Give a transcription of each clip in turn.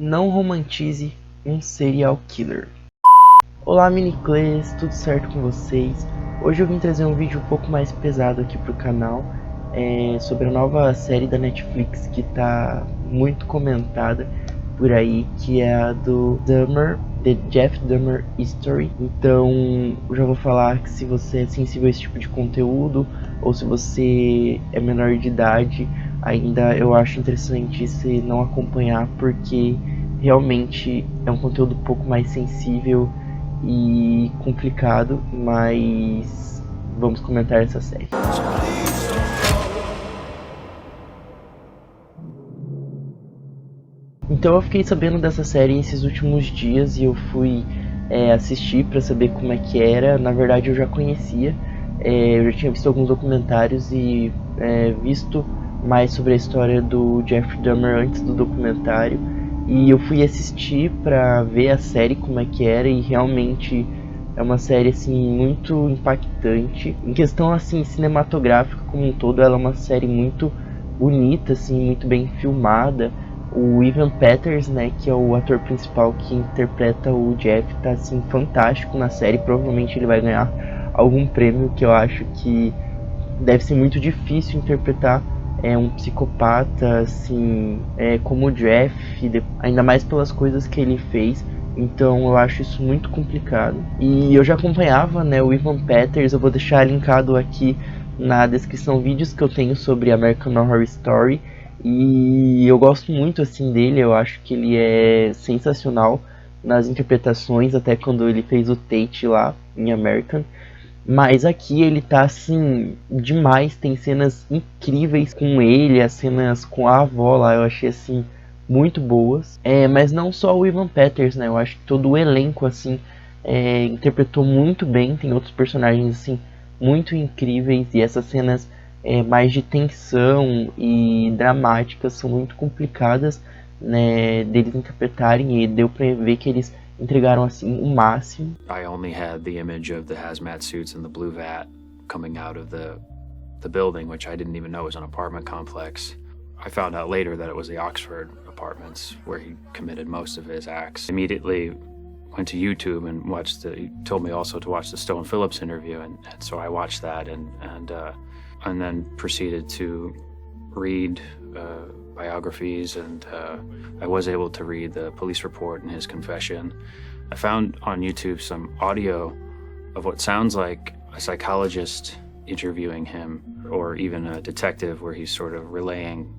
Não romantize um serial killer. Olá miniclês, tudo certo com vocês? Hoje eu vim trazer um vídeo um pouco mais pesado aqui pro canal sobre a nova série da Netflix que tá muito comentada por aí, que é a do Dahmer, The Jeff Dahmer History. Então eu já vou falar que se você é sensível a esse tipo de conteúdo ou se você é menor de idade, ainda eu acho interessante você não acompanhar, porque realmente é um conteúdo um pouco mais sensível e complicado, mas vamos comentar essa série. Então eu fiquei sabendo dessa série esses últimos dias e eu fui assistir para saber como é que era. Na verdade eu já conhecia, eu já tinha visto alguns documentários e visto mais sobre a história do Jeffrey Dahmer antes do documentário, e eu fui assistir para ver a série como é que era, e realmente é uma série assim muito impactante. Em questão assim cinematográfica como um todo, ela é uma série muito bonita, assim, muito bem filmada. O Evan Peters, né, que é o ator principal que interpreta o Jeff, tá assim fantástico na série. Provavelmente ele vai ganhar algum prêmio, que eu acho que deve ser muito difícil interpretar um psicopata assim como o Jeff, ainda mais pelas coisas que ele fez. Então eu acho isso muito complicado. E eu já acompanhava, né, o Evan Peters. Eu vou deixar linkado aqui na descrição vídeos que eu tenho sobre American Horror Story. E eu gosto muito assim dele, eu acho que ele é sensacional nas interpretações, até quando ele fez o Tate lá em American. Mas aqui ele tá assim demais, tem cenas incríveis com ele, as cenas com a avó lá eu achei assim muito boas. Mas não só o Evan Peters, né? Eu acho que todo o elenco assim interpretou muito bem. Tem outros personagens assim muito incríveis, e essas cenas mais de tensão e dramáticas são muito complicadas, né, deles interpretarem, e deu pra ver que eles entregaram assim o máximo. I only had the image of the hazmat suits and the blue vat coming out of the building, which I didn't even know was an apartment complex. I found out later that it was the Oxford apartments where he committed most of his acts. Immediately went to YouTube and watched he told me also to watch the Stone Phillips interview, and so I watched that and then proceeded to read biographies, and I was able to read the police report and his confession. I found on YouTube some audio of what sounds like a psychologist interviewing him, or even a detective, where he's sort of relaying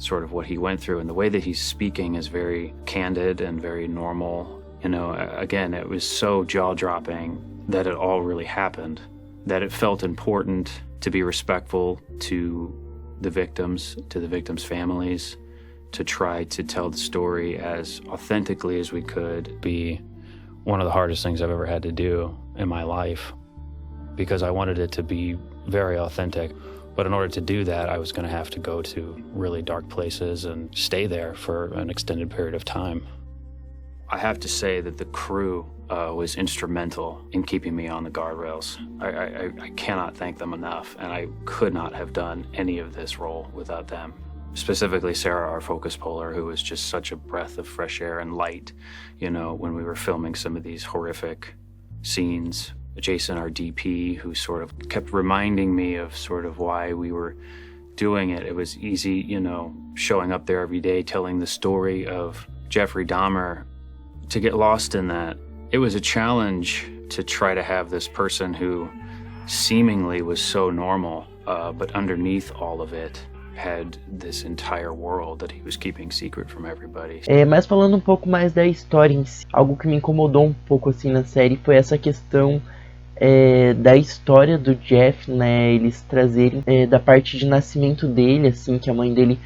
sort of what he went through, and the way that he's speaking is very candid and very normal. You know, again, it was so jaw-dropping that it all really happened, that it felt important to be respectful to the victims, to the victims' families, to try to tell the story as authentically as we could. Be one of the hardest things I've ever had to do in my life, because I wanted it to be very authentic. But in order to do that, I was going to have to go to really dark places and stay there for an extended period of time. I have to say that the crew was instrumental in keeping me on the guardrails. I cannot thank them enough, and I could not have done any of this role without them. Specifically Sarah, our focus puller, who was just such a breath of fresh air and light, you know, when we were filming some of these horrific scenes. Jason, our DP, who sort of kept reminding me of sort of why we were doing it. It was easy, you know, showing up there every day, telling the story of Jeffrey Dahmer. To get lost in that, it was a challenge to try to have this person who seemingly was so normal, but underneath all of it had this entire world that he was keeping secret from everybody. Mas falando um pouco mais da história em si, algo que me incomodou um pouco assim na série foi essa questão da história do Jeff, né? Eles trazerem da parte de nascimento dele, assim, que a mãe dele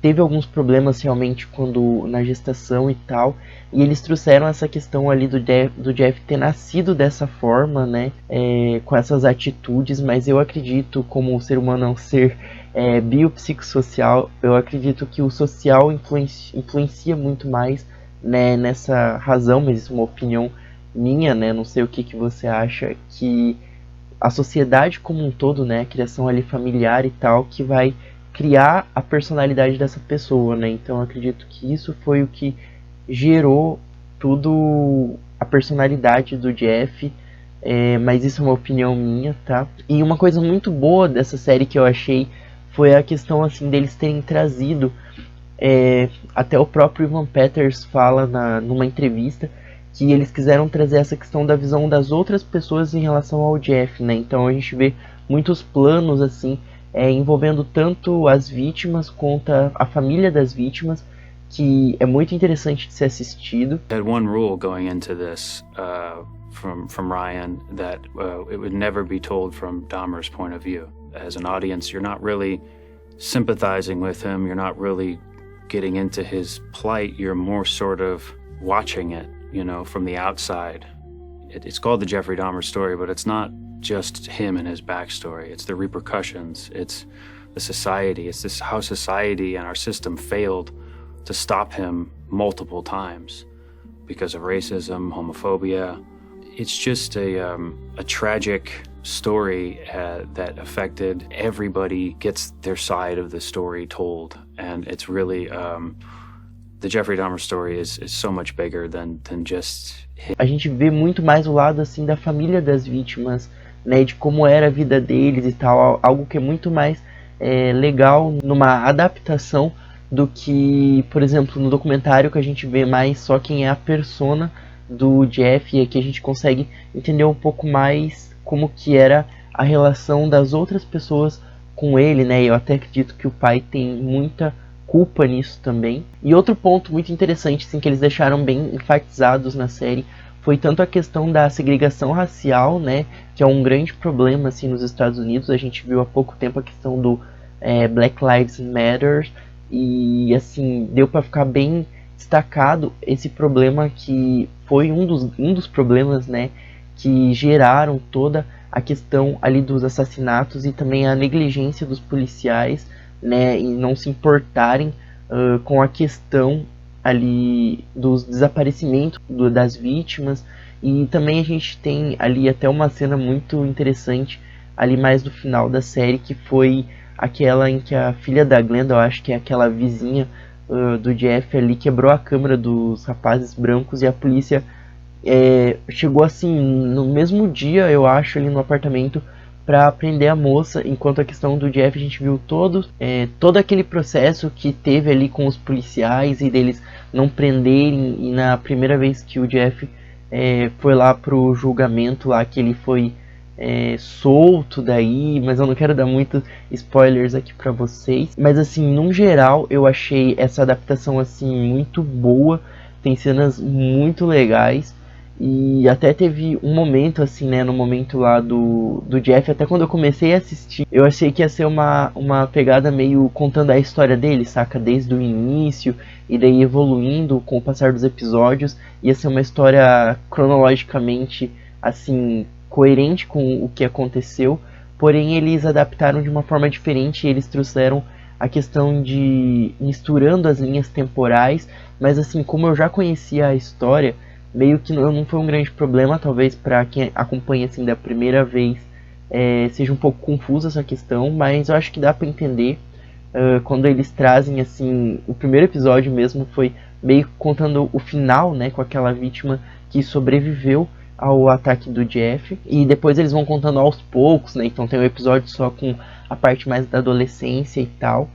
teve alguns problemas realmente quando na gestação e tal, e eles trouxeram essa questão ali do Jeff ter nascido dessa forma, né, com essas atitudes. Mas eu acredito, como o ser humano é um ser biopsicossocial, eu acredito que o social influencia muito mais, né, nessa razão. Mas isso é uma opinião minha, né, não sei o que você acha, que a sociedade como um todo, né, a criação ali familiar e tal, que vai criar a personalidade dessa pessoa, né? Então eu acredito que isso foi o que gerou tudo a personalidade do Jeff, mas isso é uma opinião minha, tá? E uma coisa muito boa dessa série que eu achei foi a questão assim deles terem trazido, até o próprio Ivan Peters fala numa entrevista que eles quiseram trazer essa questão da visão das outras pessoas em relação ao Jeff, né? Então a gente vê muitos planos assim, envolvendo tanto as vítimas quanto a família das vítimas, que é muito interessante de ser assistido. I had one rule going into this from Ryan, that it would never be told from Dahmer's point of view. As an audience, you're not really sympathizing with him, you're not really getting into his plight, you're more sort of watching it, you know, from the outside. It's called the Jeffrey Dahmer story, but it's not just him and his backstory. It's the repercussions, it's the society, it's this how society and our system failed to stop him multiple times because of racism, homophobia. It's just a tragic story that affected everybody, gets their side of the story told, and it's really the Jeffrey Dahmer story is so much bigger than just him. A gente vê muito mais o lado assim da família das vítimas, né, de como era a vida deles e tal, algo que é muito mais legal numa adaptação do que, por exemplo, no documentário, que a gente vê mais só quem é a persona do Jeff, e aqui a gente consegue entender um pouco mais como que era a relação das outras pessoas com ele, né? Eu até acredito que o pai tem muita culpa nisso também. E outro ponto muito interessante, assim, que eles deixaram bem enfatizados na série, foi tanto a questão da segregação racial, né? Que é um grande problema assim nos Estados Unidos. A gente viu há pouco tempo a questão do Black Lives Matter, e assim deu para ficar bem destacado esse problema, que foi um dos problemas, né, que geraram toda a questão ali dos assassinatos, e também a negligência dos policiais, né, em não se importarem com a questão ali dos desaparecimentos das vítimas. E também a gente tem ali até uma cena muito interessante ali mais no final da série, que foi aquela em que a filha da Glenda, eu acho que é aquela vizinha do Jeff ali, quebrou a câmera dos rapazes brancos, e a polícia chegou assim no mesmo dia, eu acho, ali no apartamento para prender a moça, enquanto a questão do Jeff a gente viu todo aquele processo que teve ali com os policiais e deles não prenderem, e na primeira vez que o Jeff foi lá pro julgamento lá, que ele foi solto daí, mas eu não quero dar muitos spoilers aqui pra vocês. Mas assim, num geral, eu achei essa adaptação assim muito boa, tem cenas muito legais, e até teve um momento assim, né, no momento lá do Jeff, até quando eu comecei a assistir, eu achei que ia ser uma pegada meio contando a história dele, saca, desde o início, e daí evoluindo com o passar dos episódios, ia ser uma história cronologicamente assim coerente com o que aconteceu, porém eles adaptaram de uma forma diferente, e eles trouxeram a questão de misturando as linhas temporais, mas assim, como eu já conhecia a história, meio que não foi um grande problema. Talvez para quem acompanha assim da primeira vez seja um pouco confusa essa questão, mas eu acho que dá para entender quando eles trazem assim, o primeiro episódio mesmo foi meio contando o final, né, com aquela vítima que sobreviveu ao ataque do Jeff, e depois eles vão contando aos poucos, né? Então tem um episódio só com a parte mais da adolescência e tal.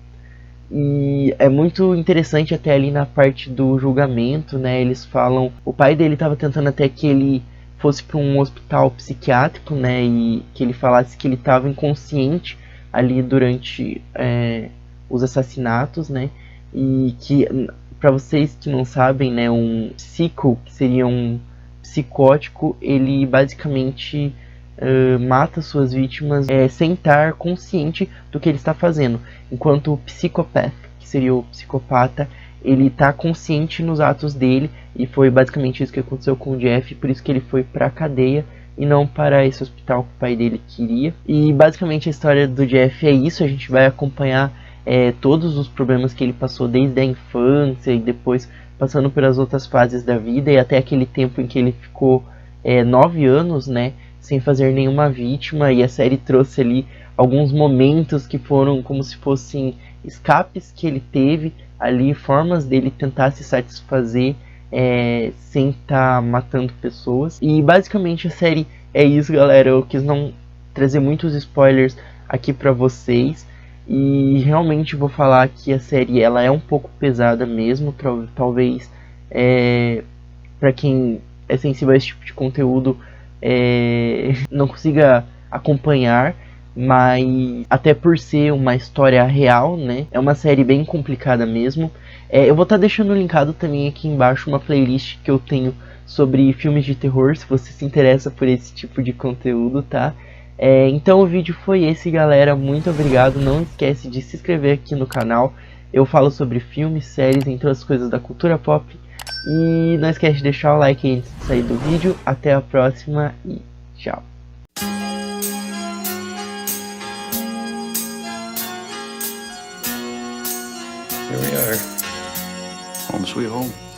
E é muito interessante até ali na parte do julgamento, né? Eles falam, o pai dele estava tentando até que ele fosse para um hospital psiquiátrico, né? E que ele falasse que ele estava inconsciente ali durante os assassinatos, né? E que, para vocês que não sabem, né? Um psico, que seria um psicótico, ele basicamente mata suas vítimas sem estar consciente do que ele está fazendo, enquanto o psicopath, que seria o psicopata, ele está consciente nos atos dele, e foi basicamente isso que aconteceu com o Jeff, por isso que ele foi para a cadeia e não para esse hospital que o pai dele queria. E basicamente a história do Jeff é isso, a gente vai acompanhar todos os problemas que ele passou desde a infância e depois passando pelas outras fases da vida, e até aquele tempo em que ele ficou 9 anos, né, sem fazer nenhuma vítima. E a série trouxe ali alguns momentos que foram como se fossem escapes que ele teve ali, formas dele tentar se satisfazer sem estar matando pessoas. E basicamente a série é isso, galera. Eu quis não trazer muitos spoilers aqui pra vocês. E realmente vou falar que a série ela é um pouco pesada mesmo. Talvez para quem é sensível a esse tipo de conteúdo não consiga acompanhar, mas até por ser uma história real, né? É uma série bem complicada mesmo. Eu vou estar deixando linkado também aqui embaixo uma playlist que eu tenho sobre filmes de terror, se você se interessa por esse tipo de conteúdo, tá? Então o vídeo foi esse, galera. Muito obrigado. Não esquece de se inscrever aqui no canal. Eu falo sobre filmes, séries, entre outras coisas da cultura pop. E não esquece de deixar o like aí antes de sair do vídeo. Até a próxima e tchau. Here we are. Home sweet home.